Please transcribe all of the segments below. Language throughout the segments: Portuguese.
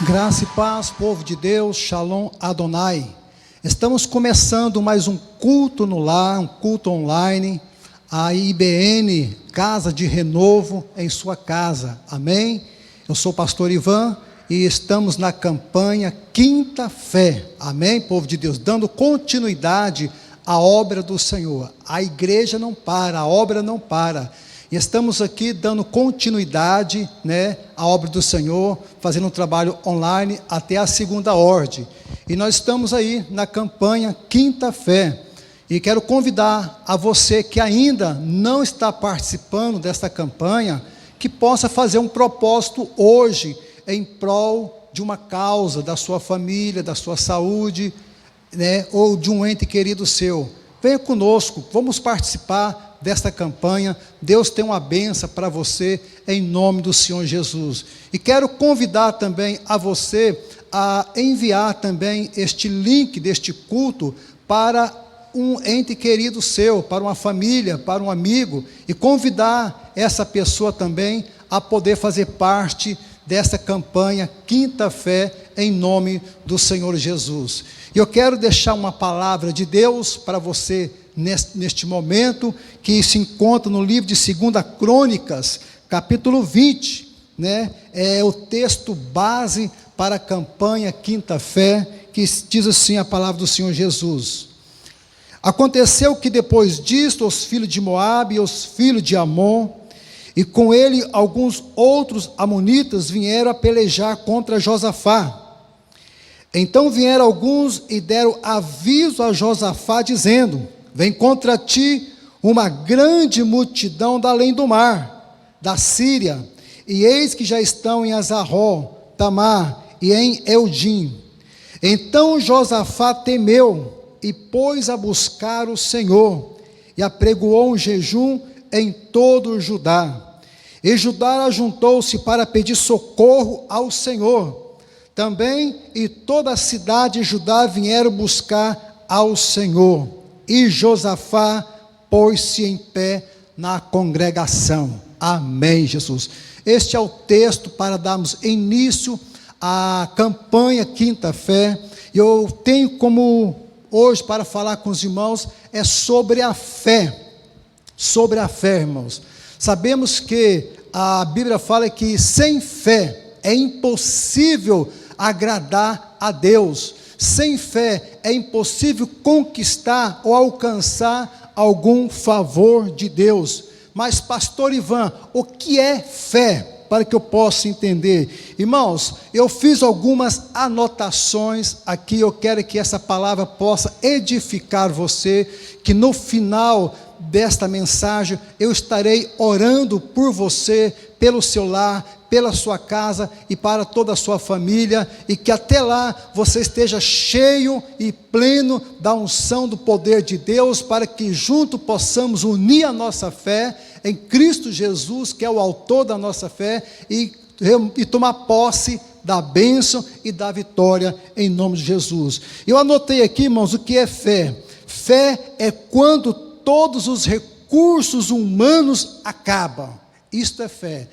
Graça e paz, povo de Deus, Shalom Adonai. Estamos começando mais um culto no lar, um culto online, a IBN, Casa de Renovo em sua casa, amém? Eu sou o pastor Ivan e estamos na campanha Quinta Fé, amém, povo de Deus, dando continuidade à obra do Senhor. A igreja não para, a obra não para. E estamos aqui dando continuidade, à obra do Senhor, fazendo um trabalho online até a segunda ordem. E nós estamos aí na campanha Quinta Fé. E quero convidar a você que ainda não está participando desta campanha, que possa fazer um propósito hoje em prol de uma causa, da sua família, da sua saúde, ou de um ente querido seu. Venha conosco, vamos participar desta campanha. Deus tem uma bênção para você, em nome do Senhor Jesus. E quero convidar também a você a enviar também este link deste culto para um ente querido seu, para uma família, para um amigo, e convidar essa pessoa também a poder fazer parte dessa campanha Quinta Fé, em nome do Senhor Jesus. E eu quero deixar uma palavra de Deus para você neste momento, que se encontra no livro de 2 Crônicas, capítulo 20, é o texto base para a campanha Quinta Fé, que diz assim a palavra do Senhor Jesus. Aconteceu que depois disto, os filhos de Moabe e os filhos de Amon, e com ele alguns outros amonitas, vieram a pelejar contra Josafá. Então vieram alguns e deram aviso a Josafá, dizendo: vem contra ti uma grande multidão da além do mar, da Síria, e eis que já estão em Azaró, Tamar e em Eudim. Então Josafá temeu e pôs a buscar o Senhor, e apregoou um jejum em todo o Judá. E Judá ajuntou-se para pedir socorro ao Senhor. Também e toda a cidade de Judá vieram buscar ao Senhor. E Josafá pôs-se em pé na congregação. Amém, Jesus. Este é o texto para darmos início à campanha Quinta Fé. Eu tenho como hoje para falar com os irmãos sobre a fé. Sobre a fé, irmãos. Sabemos que a Bíblia fala que sem fé é impossível agradar a Deus. Sem fé é impossível conquistar ou alcançar algum favor de Deus. Mas, pastor Ivan, o que é fé? Para que eu possa entender. Irmãos, eu fiz algumas anotações aqui. Eu quero que essa palavra possa edificar você, que no final desta mensagem eu estarei orando por você, pelo seu lar, pela sua casa e para toda a sua família, e que até lá você esteja cheio e pleno da unção do poder de Deus, para que junto possamos unir a nossa fé em Cristo Jesus, que é o autor da nossa fé, e tomar posse da bênção e da vitória em nome de Jesus. Eu anotei aqui, irmãos, o que é fé. Fé é quando todos os recursos humanos acabam. Isto é fé.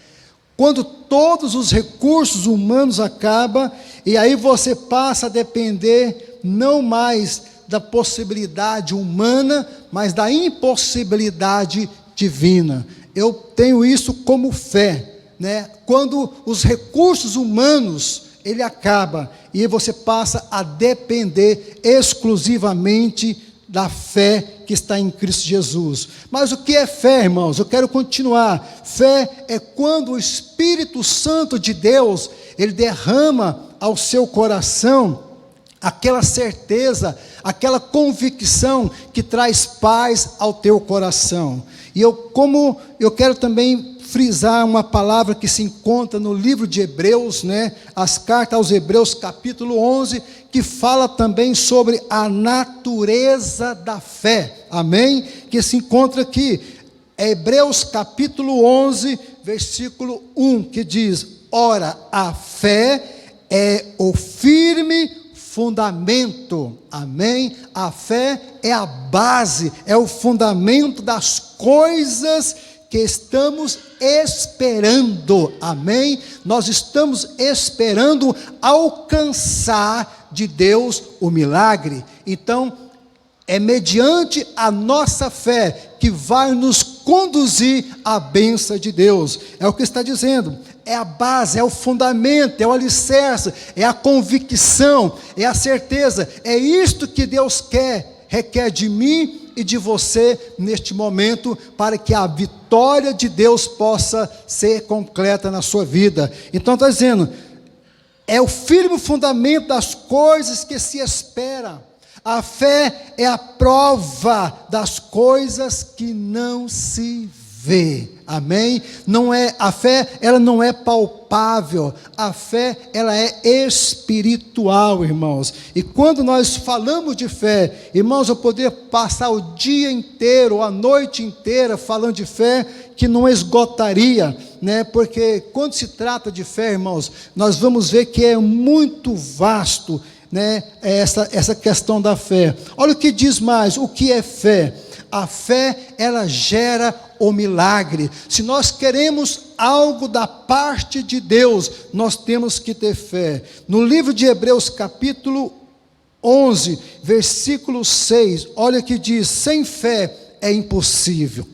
Quando todos os recursos humanos acabam, e aí você passa a depender não mais da possibilidade humana, mas da impossibilidade divina. Eu tenho isso como fé, Quando os recursos humanos ele acaba, e você passa a depender exclusivamente da fé que está em Cristo Jesus. Mas o que é fé, irmãos? Eu quero continuar. Fé é quando o Espírito Santo de Deus, ele derrama ao seu coração aquela certeza, aquela convicção que traz paz ao teu coração. E eu quero também frisar uma palavra que se encontra no livro de Hebreus, as cartas aos Hebreus, capítulo 11, que fala também sobre a natureza da fé, amém? Que se encontra aqui, Hebreus capítulo 11, versículo 1, que diz: ora, a fé é o firme fundamento, amém? A fé é a base, é o fundamento das coisas que estamos esperando, amém? Nós estamos esperando alcançar de Deus o milagre. Então, é mediante a nossa fé que vai nos conduzir à bênção de Deus. É o que está dizendo. É a base, é o fundamento, é o alicerce, é a convicção, é a certeza. É isto que Deus requer de mim e de você neste momento, para que a vitória de Deus possa ser completa na sua vida. Então está dizendo, é o firme fundamento das coisas que se espera. A fé é a prova das coisas que não se vê. Amém? A fé, ela não é palpável. A fé, ela é espiritual, irmãos. E quando nós falamos de fé, irmãos, eu poderia passar o dia inteiro, a noite inteira falando de fé, que não esgotaria, né? Porque quando se trata de fé, irmãos, nós vamos ver que é muito vasto, né? Essa questão da fé. Olha o que diz mais, o que é fé? A fé, ela gera o milagre. Se nós queremos algo da parte de Deus, nós temos que ter fé. No livro de Hebreus, capítulo 11, versículo 6, olha que diz, sem fé é impossível.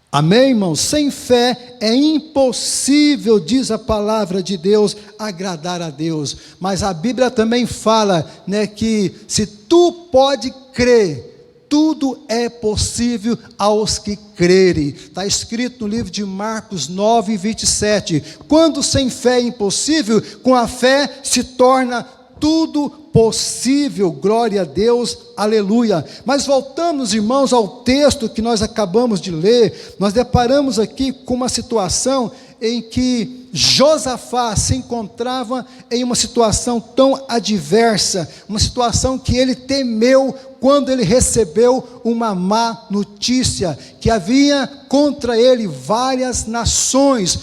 Amém, irmãos? Sem fé é impossível, diz a palavra de Deus, agradar a Deus. Mas a Bíblia também fala, né, que se tu pode crer, tudo é possível aos que crerem. Está escrito no livro de Marcos 9, 27. Quando sem fé é impossível, com a fé se torna tudo possível. Glória a Deus, aleluia. Mas voltamos, irmãos, ao texto que nós acabamos de ler. Nós deparamos aqui com uma situação em que Josafá se encontrava em uma situação tão adversa, uma situação que ele temeu quando ele recebeu uma má notícia, que havia contra ele várias nações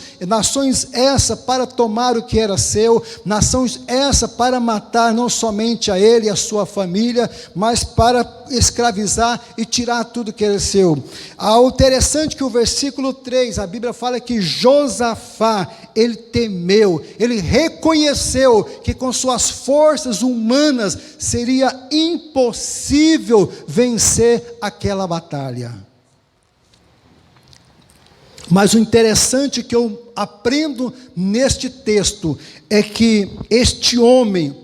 essa para tomar o que era seu, nações essa para matar não somente a ele e a sua família, mas para escravizar e tirar tudo que era seu. O interessante é que o versículo 3, a Bíblia fala que Josafá, ele temeu, ele reconheceu que com suas forças humanas seria impossível vencer aquela batalha. Mas o interessante que eu aprendo neste texto é que este homem,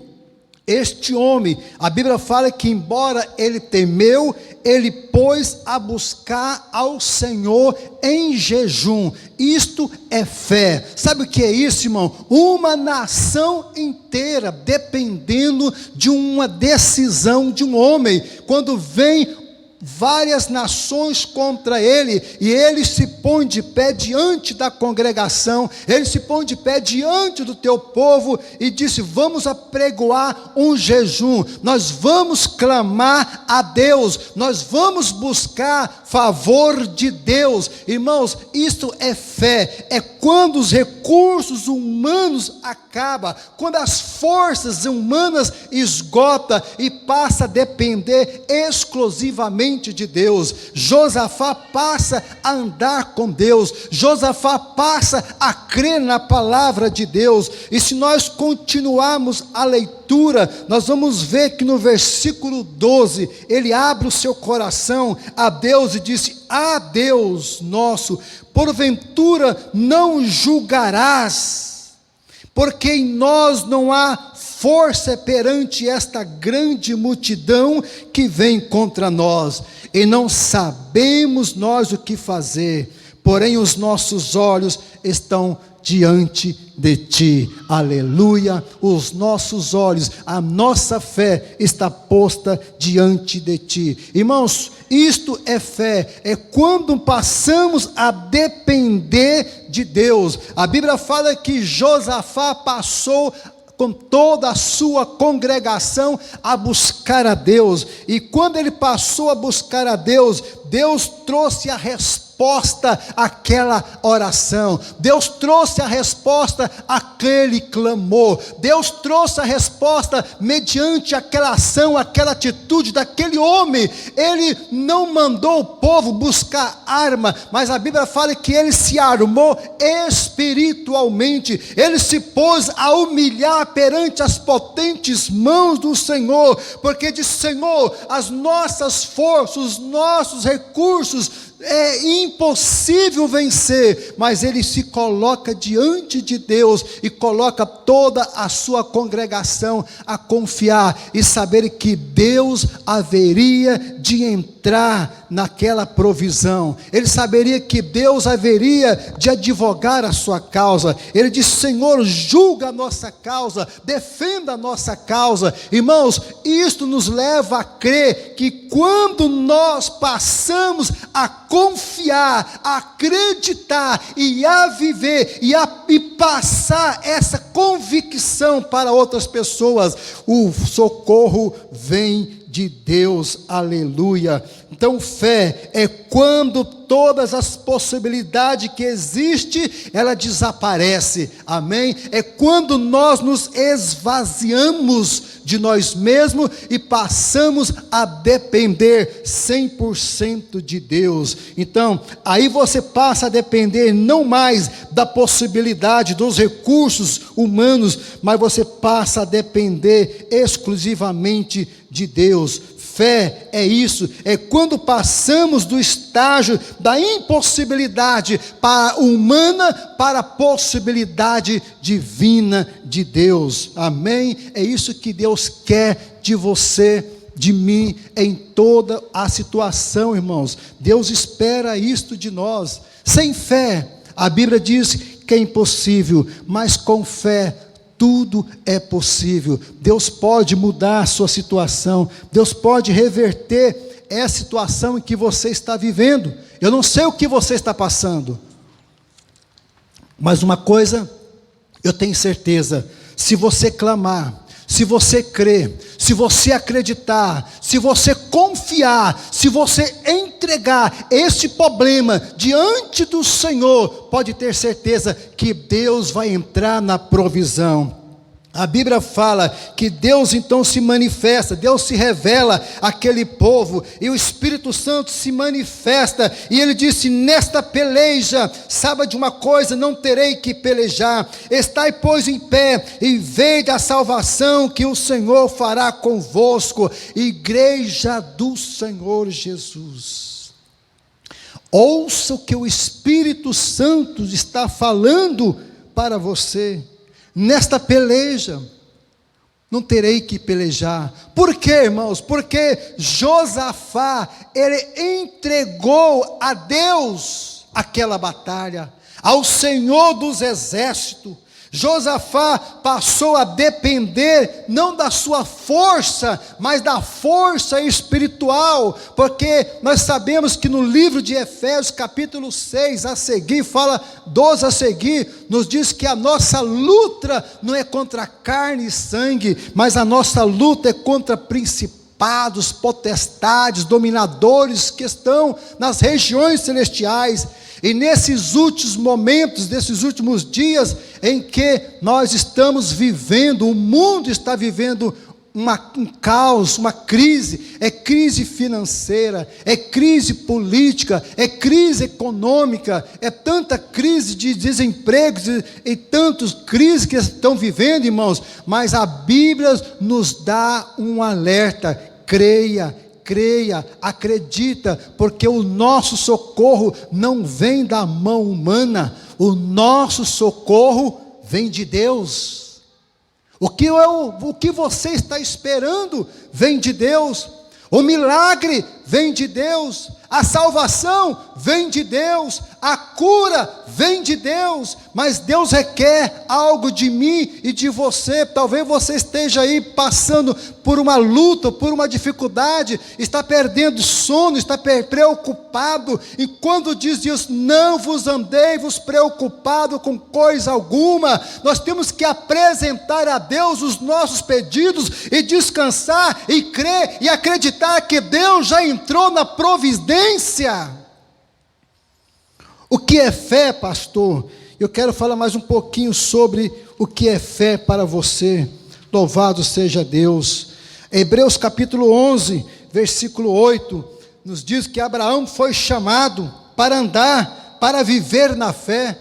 a Bíblia fala que embora ele temeu, ele pôs a buscar ao Senhor em jejum. Isto é fé. Sabe o que é isso, irmão? Uma nação inteira dependendo de uma decisão de um homem. Quando vem várias nações contra ele, e ele se põe de pé diante da congregação, ele se põe de pé diante do teu povo, e disse, vamos apregoar um jejum, nós vamos clamar a Deus, nós vamos buscar favor de Deus. Irmãos, isto é fé, é quando os recursos humanos acabam, quando as forças humanas esgotam, e passa a depender exclusivamente de Deus. Josafá passa a andar com Deus, Josafá passa a crer na palavra de Deus. E se nós continuarmos a leitura, nós vamos ver que no versículo 12, ele abre o seu coração a Deus e disse, Deus nosso, porventura não julgarás, porque em nós não há força perante esta grande multidão que vem contra nós, e não sabemos nós o que fazer, porém os nossos olhos estão diante de ti. Aleluia. Os nossos olhos, a nossa fé está posta diante de ti. Irmãos, isto é fé, é quando passamos a depender de Deus. A Bíblia fala que Josafá passou com toda a sua congregação a buscar a Deus, e quando ele passou a buscar a Deus, Deus trouxe a resposta àquela oração, Deus trouxe a resposta àquele clamor, Deus trouxe a resposta mediante aquela ação, aquela atitude daquele homem. Ele não mandou o povo buscar arma, mas a Bíblia fala que ele se armou espiritualmente, ele se pôs a humilhar perante as potentes mãos do Senhor, porque disse: Senhor, as nossas forças, os nossos recursos, é impossível vencer, mas ele se coloca diante de Deus e coloca toda a sua congregação a confiar e saber que Deus haveria de entrar naquela provisão. Ele saberia que Deus haveria de advogar a sua causa. Ele disse: Senhor, julga a nossa causa, defenda a nossa causa. Irmãos, isto nos leva a crer que quando nós passamos a confiar, a acreditar e a viver e passar essa convicção para outras pessoas, o socorro vem de Deus, aleluia. Então fé é quando todas as possibilidades que existem, ela desaparece, amém? É quando nós nos esvaziamos de nós mesmos e passamos a depender 100% de Deus. Então, aí você passa a depender não mais da possibilidade, dos recursos humanos, mas você passa a depender exclusivamente de Deus. Fé é isso, é quando passamos do estágio da impossibilidade humana para a possibilidade divina de Deus, amém? É isso que Deus quer de você, de mim, em toda a situação, irmãos. Deus espera isto de nós. Sem fé, a Bíblia diz que é impossível, mas com fé tudo é possível. Deus pode mudar a sua situação, Deus pode reverter essa situação em que você está vivendo. Eu não sei o que você está passando, mas uma coisa eu tenho certeza: se você clamar, se você crer, se você acreditar, se você confiar, se você entregar este problema diante do Senhor, pode ter certeza que Deus vai entrar na provisão. A Bíblia fala que Deus então se manifesta, Deus se revela àquele povo, e o Espírito Santo se manifesta, e ele disse: nesta peleja, saiba de uma coisa, não terei que pelejar, estai pois em pé, e vede a salvação que o Senhor fará convosco, igreja do Senhor Jesus. Ouça o que o Espírito Santo está falando para você. Nesta peleja, não terei que pelejar. Por quê, irmãos? Porque Josafá, ele entregou a Deus aquela batalha, ao Senhor dos exércitos. Josafá passou a depender não da sua força, mas da força espiritual, porque nós sabemos que no livro de Efésios capítulo 6 a seguir, fala 12 a seguir, nos diz que a nossa luta não é contra carne e sangue, mas a nossa luta é contra principados, potestades, dominadores que estão nas regiões celestiais. E nesses últimos momentos, nesses últimos dias em que nós estamos vivendo, o mundo está vivendo um caos, uma crise, é crise financeira, é crise política, é crise econômica, é tanta crise de desemprego e tantas crises que estão vivendo, irmãos, mas a Bíblia nos dá um alerta: creia, acredita, porque o nosso socorro não vem da mão humana, o nosso socorro vem de Deus. O que você está esperando vem de Deus. O milagre vem de Deus, a salvação vem de Deus, a cura vem de Deus, mas Deus requer algo de mim e de você. Talvez você esteja aí passando por uma luta, por uma dificuldade, está perdendo sono, está preocupado, e quando diz Deus: não vos andeis preocupado com coisa alguma, nós temos que apresentar a Deus os nossos pedidos, e descansar, e crer, e acreditar que Deus já entrou na providência urgência. O que é fé, pastor? Eu quero falar mais um pouquinho sobre o que é fé para você. Louvado seja Deus. Hebreus capítulo 11, versículo 8, nos diz que Abraão foi chamado para andar, para viver na fé.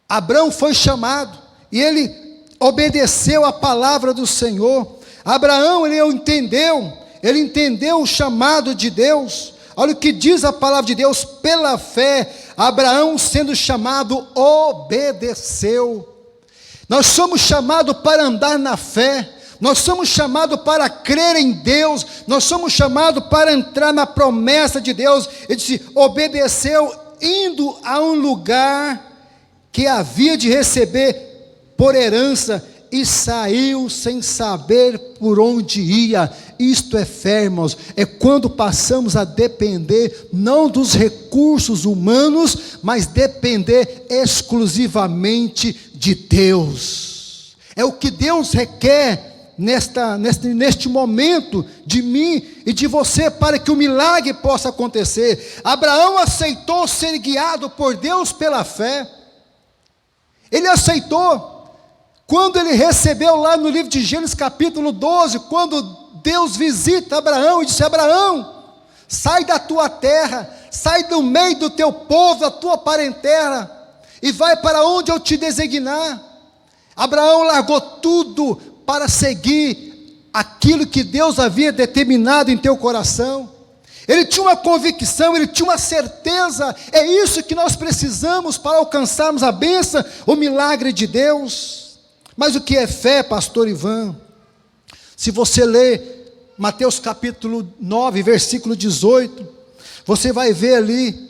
Abraão foi chamado e ele obedeceu a palavra do Senhor. Abraão, ele entendeu o chamado de Deus. Olha o que diz a palavra de Deus: pela fé, Abraão, sendo chamado, obedeceu. Nós somos chamados para andar na fé, nós somos chamados para crer em Deus, nós somos chamados para entrar na promessa de Deus. Ele disse: obedeceu, indo a um lugar que havia de receber por herança, e saiu sem saber por onde ia. Isto é fé, irmãos, é quando passamos a depender não dos recursos humanos, mas depender exclusivamente de Deus. É o que Deus requer neste momento de mim e de você, para que o milagre possa acontecer. Abraão aceitou ser guiado por Deus pela fé. Ele aceitou. Quando ele recebeu lá no livro de Gênesis capítulo 12, quando Deus visita Abraão e disse: Abraão, sai da tua terra, sai do meio do teu povo, da tua parentela, e vai para onde eu te designar. Abraão largou tudo para seguir aquilo que Deus havia determinado em teu coração. Ele tinha uma convicção, ele tinha uma certeza. É isso que nós precisamos para alcançarmos a bênção, o milagre de Deus. Mas o que é fé, pastor Ivan? Se você ler Mateus capítulo 9, versículo 18, você vai ver ali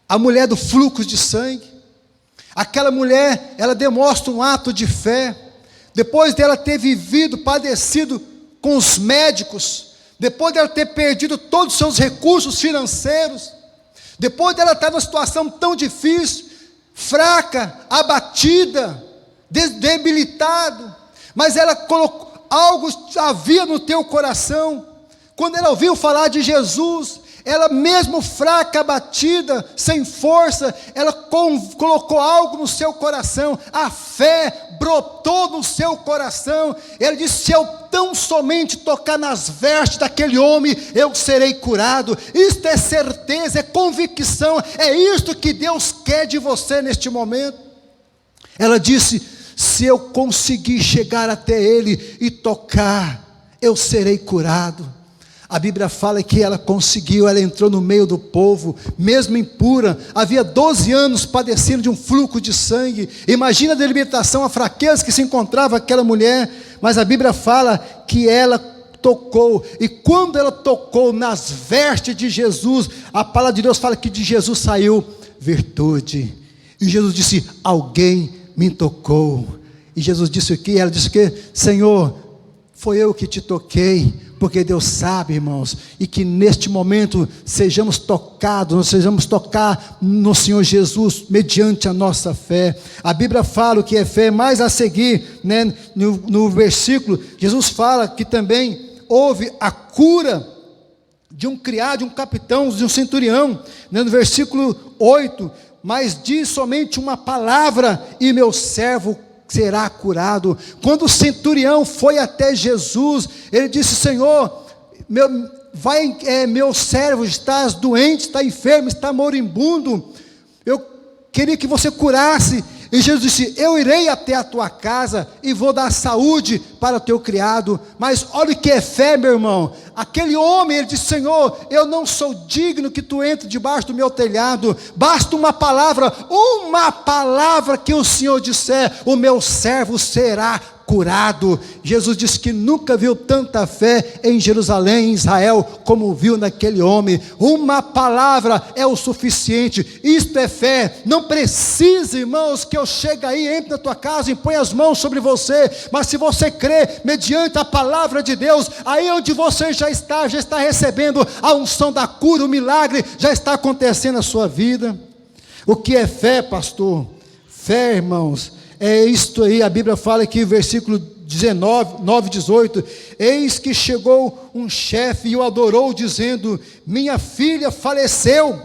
a mulher do fluxo de sangue. Aquela mulher, ela demonstra um ato de fé. Depois dela ter vivido, padecido com os médicos, depois dela ter perdido todos os seus recursos financeiros, depois dela estar numa situação tão difícil, fraca, abatida, debilitado, mas ela colocou algo, havia no teu coração. Quando ela ouviu falar de Jesus, ela mesmo fraca, abatida, sem força, ela colocou algo no seu coração. A fé brotou no seu coração. Ela disse: se eu tão somente tocar nas vestes daquele homem, eu serei curado. Isto é certeza, é convicção, é isto que Deus quer de você neste momento. Ela disse: se eu conseguir chegar até ele e tocar, eu serei curado. A Bíblia fala que ela conseguiu, ela entrou no meio do povo, mesmo impura, havia 12 anos padecendo de um fluxo de sangue. Imagina a debilitação, a fraqueza que se encontrava aquela mulher, mas a Bíblia fala que ela tocou, e quando ela tocou nas vestes de Jesus, a palavra de Deus fala que de Jesus saiu virtude, e Jesus disse: alguém me tocou. E Jesus disse o que? Ela disse o que? Senhor, foi eu que te toquei, porque Deus sabe, irmãos, e que neste momento sejamos tocados, nós sejamos tocar no Senhor Jesus, mediante a nossa fé. A Bíblia fala o que é fé, mas a seguir, né, no versículo, Jesus fala que também houve a cura de um criado, de um capitão, de um centurião, né, no versículo 8, mas diz somente uma palavra e meu servo será curado. Quando o centurião foi até Jesus, ele disse: Senhor, meu servo está doente, está enfermo, está moribundo, eu queria que você curasse. E Jesus disse: eu irei até a tua casa e vou dar saúde para o teu criado. Mas olha o que é fé, meu irmão. Aquele homem, ele disse: Senhor, eu não sou digno que tu entre debaixo do meu telhado, basta uma palavra que o Senhor disser, o meu servo será curado. Jesus disse que nunca viu tanta fé em Jerusalém, em Israel, como viu naquele homem. Uma palavra é o suficiente. Isto é fé. Não precisa, irmãos, que eu chegue aí, entre na tua casa e ponha as mãos sobre você, mas se você crê mediante a palavra de Deus, aí onde você já está recebendo a unção da cura, o milagre já está acontecendo na sua vida. O que é fé, pastor? Fé, irmãos, é isto aí. A Bíblia fala aqui, versículo 9:18, eis que chegou um chefe e o adorou, dizendo: minha filha faleceu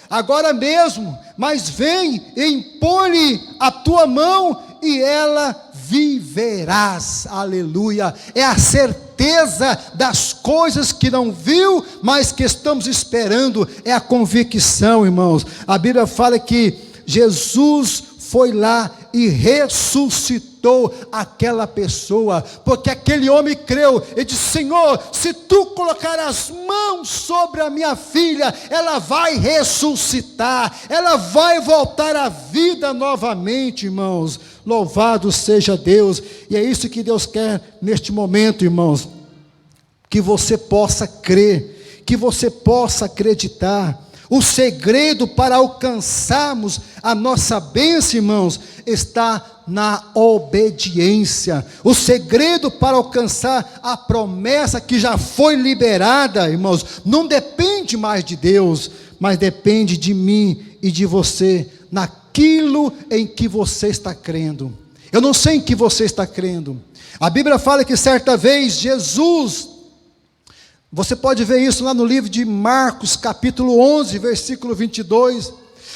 agora mesmo, mas vem e impõe-lhe a tua mão e ela viverás. Aleluia. É a certeza das coisas que não viu, mas que estamos esperando. É a convicção, irmãos. A Bíblia fala que Jesus foi lá e ressuscitou aquela pessoa, porque aquele homem creu. Ele disse: Senhor, se tu colocar as mãos sobre a minha filha, ela vai ressuscitar, ela vai voltar à vida novamente, irmãos. Louvado seja Deus. E é isso que Deus quer neste momento, irmãos, que você possa crer, que você possa acreditar. O segredo para alcançarmos a nossa bênção, irmãos, está na obediência. O segredo para alcançar a promessa que já foi liberada, irmãos, não depende mais de Deus, mas depende de mim e de você, naquilo em que você está crendo. Eu não sei em que você está crendo. A Bíblia fala que certa vez Jesus, você pode ver isso lá no livro de Marcos, capítulo 11, versículo 22.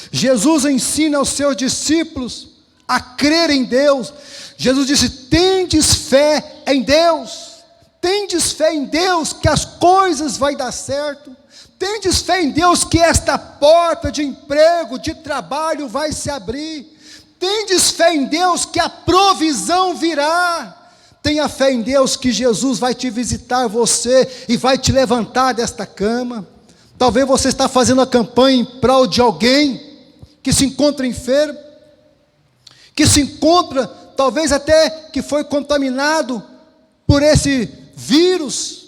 Jesus ensina aos seus discípulos a crer em Deus. Jesus disse: tendes fé em Deus. Tendes fé em Deus que as coisas vão dar certo. Tendes fé em Deus que esta porta de emprego, de trabalho vai se abrir. Tendes fé em Deus que a provisão virá. Tenha fé em Deus que Jesus vai te visitar você e vai te levantar desta cama. Talvez você está fazendo a campanha em prol de alguém que se encontra enfermo, que se encontra, talvez até que foi contaminado por esse vírus.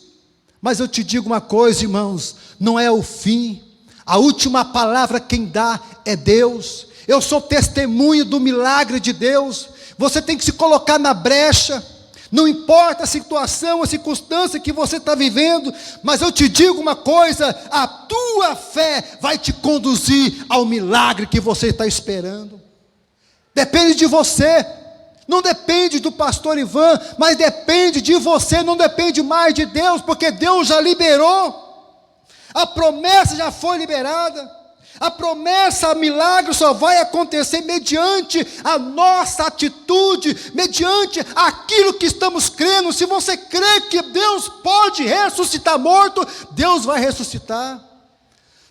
Mas eu te digo uma coisa, irmãos, não é o fim. A última palavra quem dá é Deus. Eu sou testemunho do milagre de Deus. Você tem que se colocar na brecha. Não importa a situação, a circunstância que você está vivendo, mas eu te digo uma coisa: a tua fé vai te conduzir ao milagre que você está esperando. Depende de você, não depende do pastor Ivan, mas depende de você, não depende mais de Deus, porque Deus já liberou, a promessa já foi liberada. A promessa, o milagre só vai acontecer mediante a nossa atitude, mediante aquilo que estamos crendo. Se você crê que Deus pode ressuscitar morto, Deus vai ressuscitar.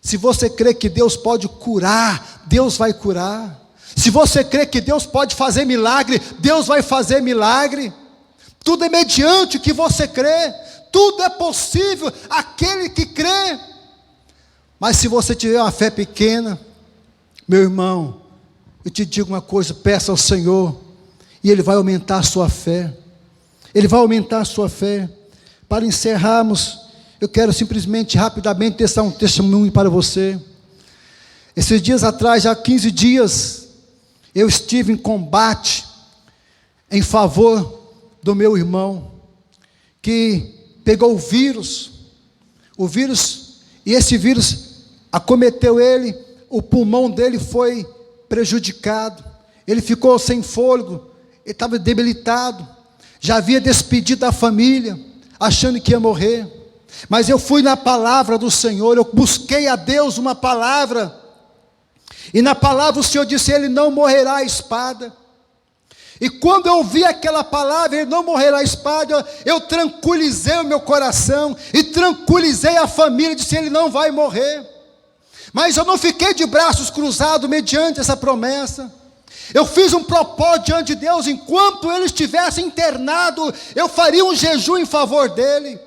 Se você crê que Deus pode curar, Deus vai curar. Se você crê que Deus pode fazer milagre, Deus vai fazer milagre. Tudo é mediante o que você crê, tudo é possível aquele que crê. Mas se você tiver uma fé pequena, meu irmão, eu te digo uma coisa: peça ao Senhor, e Ele vai aumentar a sua fé. Ele vai aumentar a sua fé. Para encerrarmos, eu quero simplesmente, rapidamente, testar um testemunho para você. Esses dias atrás, já há 15 dias, eu estive em combate, em favor do meu irmão, que pegou o vírus, e esse vírus acometeu ele, o pulmão dele foi prejudicado, ele ficou sem fôlego, ele estava debilitado, já havia despedido da família, achando que ia morrer, mas eu fui na palavra do Senhor, eu busquei a Deus uma palavra, e na palavra o Senhor disse: ele não morrerá à espada. E quando eu ouvi aquela palavra, ele não morrerá à espada, eu tranquilizei o meu coração, e tranquilizei a família, disse: ele não vai morrer. Mas eu não fiquei de braços cruzados mediante essa promessa. Eu fiz um propósito diante de Deus: enquanto ele estivesse internado, eu faria um jejum em favor dele.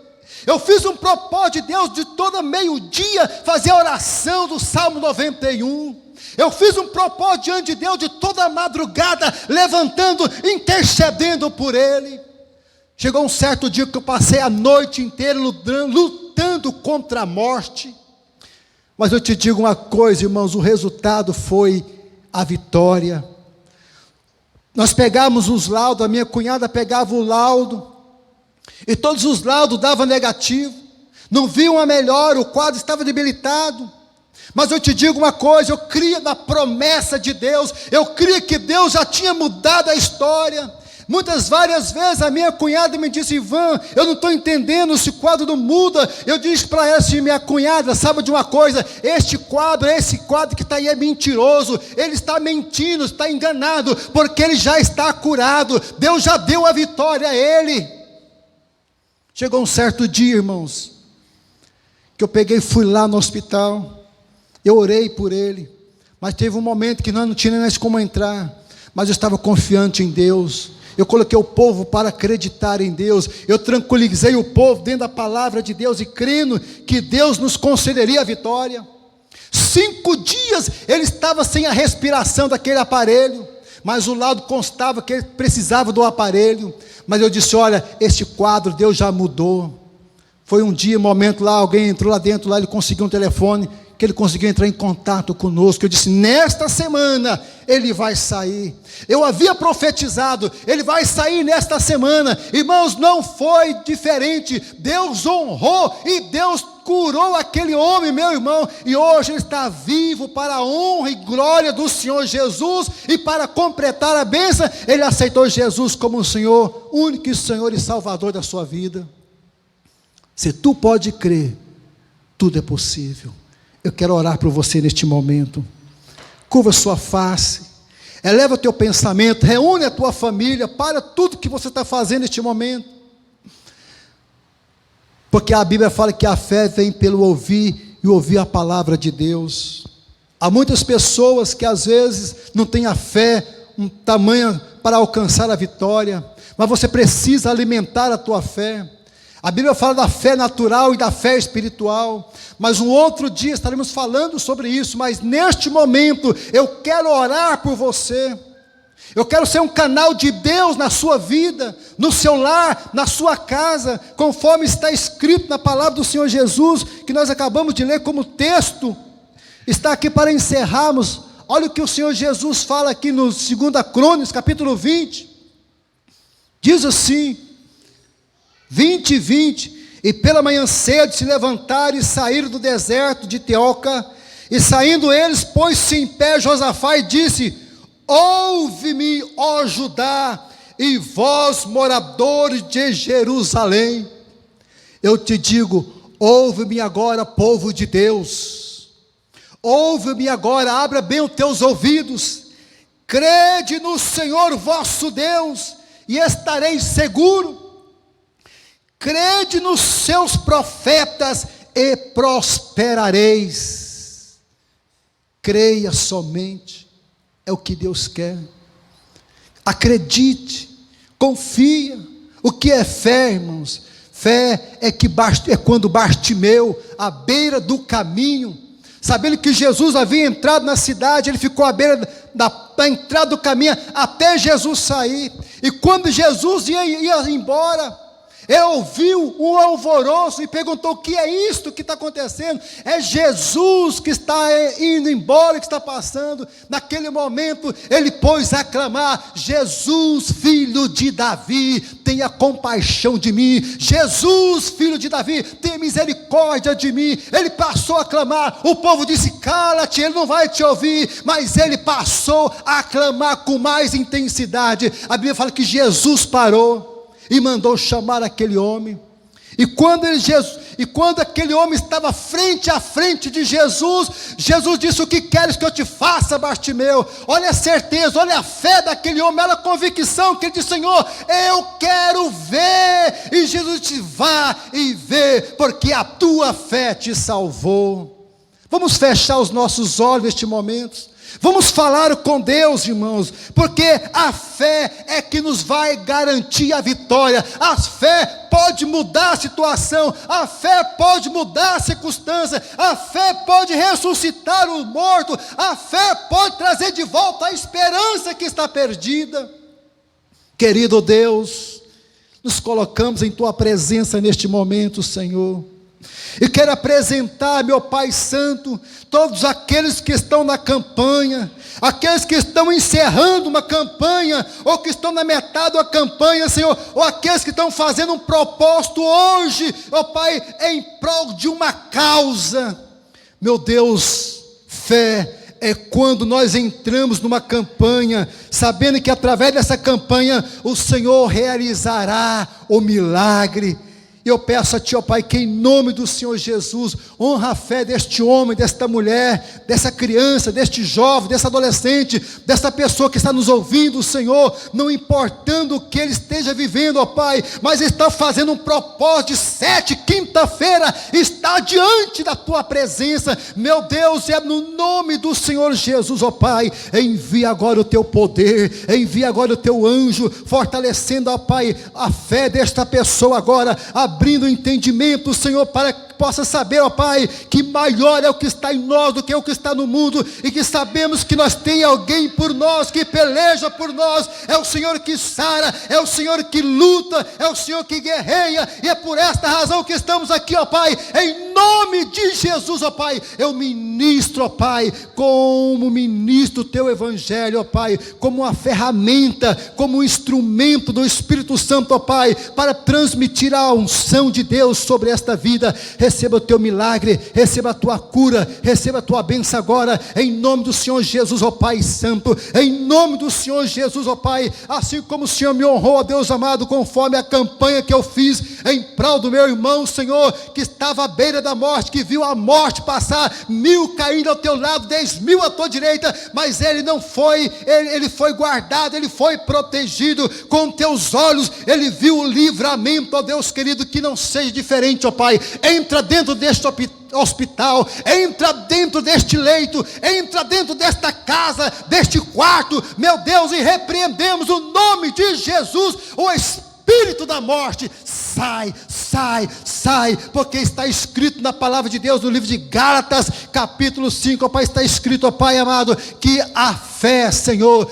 Eu fiz um propósito de Deus, de todo meio-dia fazer a oração do Salmo 91. Eu fiz um propósito diante de Deus, de toda madrugada, levantando, intercedendo por ele. Chegou um certo dia que eu passei a noite inteira lutando contra a morte. Mas eu te digo uma coisa, irmãos, o resultado foi a vitória. Nós pegamos os laudos, a minha cunhada pegava o laudo, e todos os laudos davam negativo, não viam a melhora, o quadro estava debilitado. Mas eu te digo uma coisa: eu cria na promessa de Deus, eu cria que Deus já tinha mudado a história. Várias vezes a minha cunhada me disse: Ivan, eu não estou entendendo, esse quadro não muda. Eu disse para ela assim: minha cunhada, sabe de uma coisa? Esse quadro que está aí é mentiroso. Ele está mentindo, está enganado, porque ele já está curado. Deus já deu a vitória a ele. Chegou um certo dia, irmãos, que eu peguei e fui lá no hospital. Eu orei por ele, mas teve um momento que nós não tínhamos mais como entrar, mas eu estava confiante em Deus. Eu coloquei o povo para acreditar em Deus. Eu tranquilizei o povo dentro da palavra de Deus e crendo que Deus nos concederia a vitória. 5 dias ele estava sem a respiração daquele aparelho, mas o laudo constava que ele precisava do aparelho. Mas eu disse: olha, este quadro Deus já mudou. Foi um dia, um momento lá, alguém entrou lá dentro, lá ele conseguiu um telefone, que ele conseguiu entrar em contato conosco. Eu disse: nesta semana ele vai sair. Eu havia profetizado: ele vai sair nesta semana. Irmãos, não foi diferente. Deus honrou e Deus curou aquele homem, meu irmão, e hoje ele está vivo para a honra e glória do Senhor Jesus. E para completar a bênção, ele aceitou Jesus como o Senhor, único Senhor e Salvador da sua vida. Se tu pode crer, tudo é possível. Eu quero orar por você neste momento. Curva sua face, eleva o teu pensamento, reúne a tua família, para tudo que você está fazendo neste momento, porque a Bíblia fala que a fé vem pelo ouvir, e ouvir a palavra de Deus. Há muitas pessoas que às vezes não têm a fé, um tamanho para alcançar a vitória, mas você precisa alimentar a tua fé. A Bíblia fala da fé natural e da fé espiritual, mas um outro dia estaremos falando sobre isso. Mas neste momento eu quero orar por você. Eu quero ser um canal de Deus na sua vida, no seu lar, na sua casa, conforme está escrito na palavra do Senhor Jesus, que nós acabamos de ler como texto. Está aqui para encerrarmos. Olha o que o Senhor Jesus fala aqui no 2 Crônicas, capítulo 20. Diz assim, 20: e pela manhã cedo se levantaram e saíram do deserto de Teoca, e saindo eles, pôs-se em pé Josafá e disse: ouve-me, ó Judá, e vós moradores de Jerusalém. Eu te digo, ouve-me agora, povo de Deus, ouve-me agora, abra bem os teus ouvidos, crede no Senhor vosso Deus, e estareis seguro. Crede nos seus profetas e prosperareis. Creia somente, é o que Deus quer. Acredite, confia. O que é fé, irmãos? Fé é quando Bartimeu, à beira do caminho, sabendo que Jesus havia entrado na cidade, ele ficou à beira da entrada do caminho, até Jesus sair. E quando Jesus ia embora, ele ouviu um alvoroço e perguntou: o que é isto que está acontecendo? É Jesus que está indo embora, que está passando. Naquele momento ele pôs a clamar: Jesus, filho de Davi, tenha compaixão de mim. Jesus, filho de Davi, tenha misericórdia de mim. Ele passou a clamar, o povo disse: cala-te, ele não vai te ouvir. Mas ele passou a clamar com mais intensidade. A Bíblia fala que Jesus parou e mandou chamar aquele homem. E quando aquele homem estava frente a frente de Jesus, Jesus disse: o que queres que eu te faça, Bartimeu? Olha a certeza, olha a fé daquele homem, olha a convicção que ele disse: Senhor, eu quero ver. E Jesus disse: vá e vê, porque a tua fé te salvou. Vamos fechar os nossos olhos neste momento. Vamos falar com Deus, irmãos, porque a fé é que nos vai garantir a vitória. A fé pode mudar a situação, a fé pode mudar a circunstância, a fé pode ressuscitar o morto, a fé pode trazer de volta a esperança que está perdida. Querido Deus, nos colocamos em Tua presença neste momento, Senhor, e quero apresentar, meu Pai Santo, todos aqueles que estão na campanha, aqueles que estão encerrando uma campanha, ou que estão na metade da campanha, Senhor, ou aqueles que estão fazendo um propósito hoje, ó Pai, em prol de uma causa. Meu Deus, fé é quando nós entramos numa campanha, sabendo que através dessa campanha o Senhor realizará o milagre. E eu peço a Ti, ó Pai, que em nome do Senhor Jesus, honra a fé deste homem, desta mulher, dessa criança, deste jovem, desse adolescente, dessa pessoa que está nos ouvindo, Senhor, não importando o que ele esteja vivendo, ó Pai, mas está fazendo um propósito de 7, quinta-feira, está diante da Tua presença, meu Deus, é no nome do Senhor Jesus, ó Pai, envia agora o Teu poder, envia agora o Teu anjo, fortalecendo, ó Pai, a fé desta pessoa agora, abrindo o entendimento, Senhor, para que possa saber, ó Pai, que maior é o que está em nós do que o que está no mundo, e que sabemos que nós tem alguém por nós, que peleja por nós, é o Senhor que sara, é o Senhor que luta, é o Senhor que guerreia, e é por esta razão que estamos aqui, ó Pai, em nome de Jesus, ó Pai, eu ministro, ó Pai, como ministro o Teu Evangelho, ó Pai, como uma ferramenta, como um instrumento do Espírito Santo, ó Pai, para transmitir a unção de Deus sobre esta vida. Receba o Teu milagre, receba a Tua cura, receba a Tua bênção agora, em nome do Senhor Jesus, ó Pai Santo, em nome do Senhor Jesus, ó Pai, assim como o Senhor me honrou, ó Deus amado, conforme a campanha que eu fiz em prol do meu irmão, Senhor, que estava à beira da morte, que viu a morte passar, 1000 caindo ao Teu lado, 10.000 à Tua direita, mas ele não foi, ele foi guardado, ele foi protegido, com Teus olhos, ele viu o livramento, ó Deus querido, que não seja diferente, ó Pai, entra dentro deste hospital, entra dentro deste leito, entra dentro desta casa, deste quarto, meu Deus, e repreendemos o nome de Jesus, o espírito da morte, sai, sai, sai, porque está escrito na palavra de Deus, no livro de Gálatas, capítulo 5, ó Pai, está escrito, ó Pai amado, que a fé, Senhor,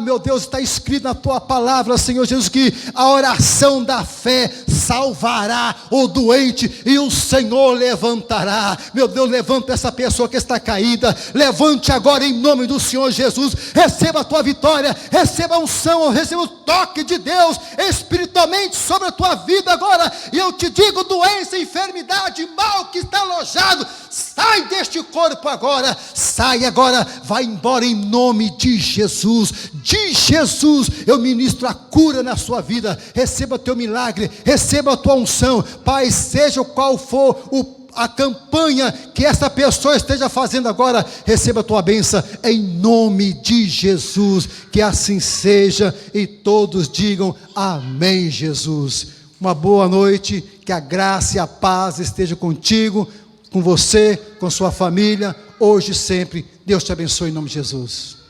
meu Deus, está escrito na Tua palavra, Senhor Jesus, que a oração da fé salvará o doente, e o Senhor levantará. Meu Deus, levanta essa pessoa que está caída, levante agora em nome do Senhor Jesus, receba a Tua vitória, receba a unção, receba o toque de Deus, espiritualmente sobre a tua vida agora, e eu te digo, doença, enfermidade, mal que está alojado, sai deste corpo agora, sai agora, vai embora em nome de Jesus, eu ministro a cura na sua vida, receba teu milagre, receba a tua unção, Pai, seja qual for a campanha que essa pessoa esteja fazendo agora, receba a tua bênção, em nome de Jesus, que assim seja, e todos digam, amém Jesus. Uma boa noite, que a graça e a paz esteja contigo, com você, com sua família, hoje e sempre. Deus te abençoe em nome de Jesus.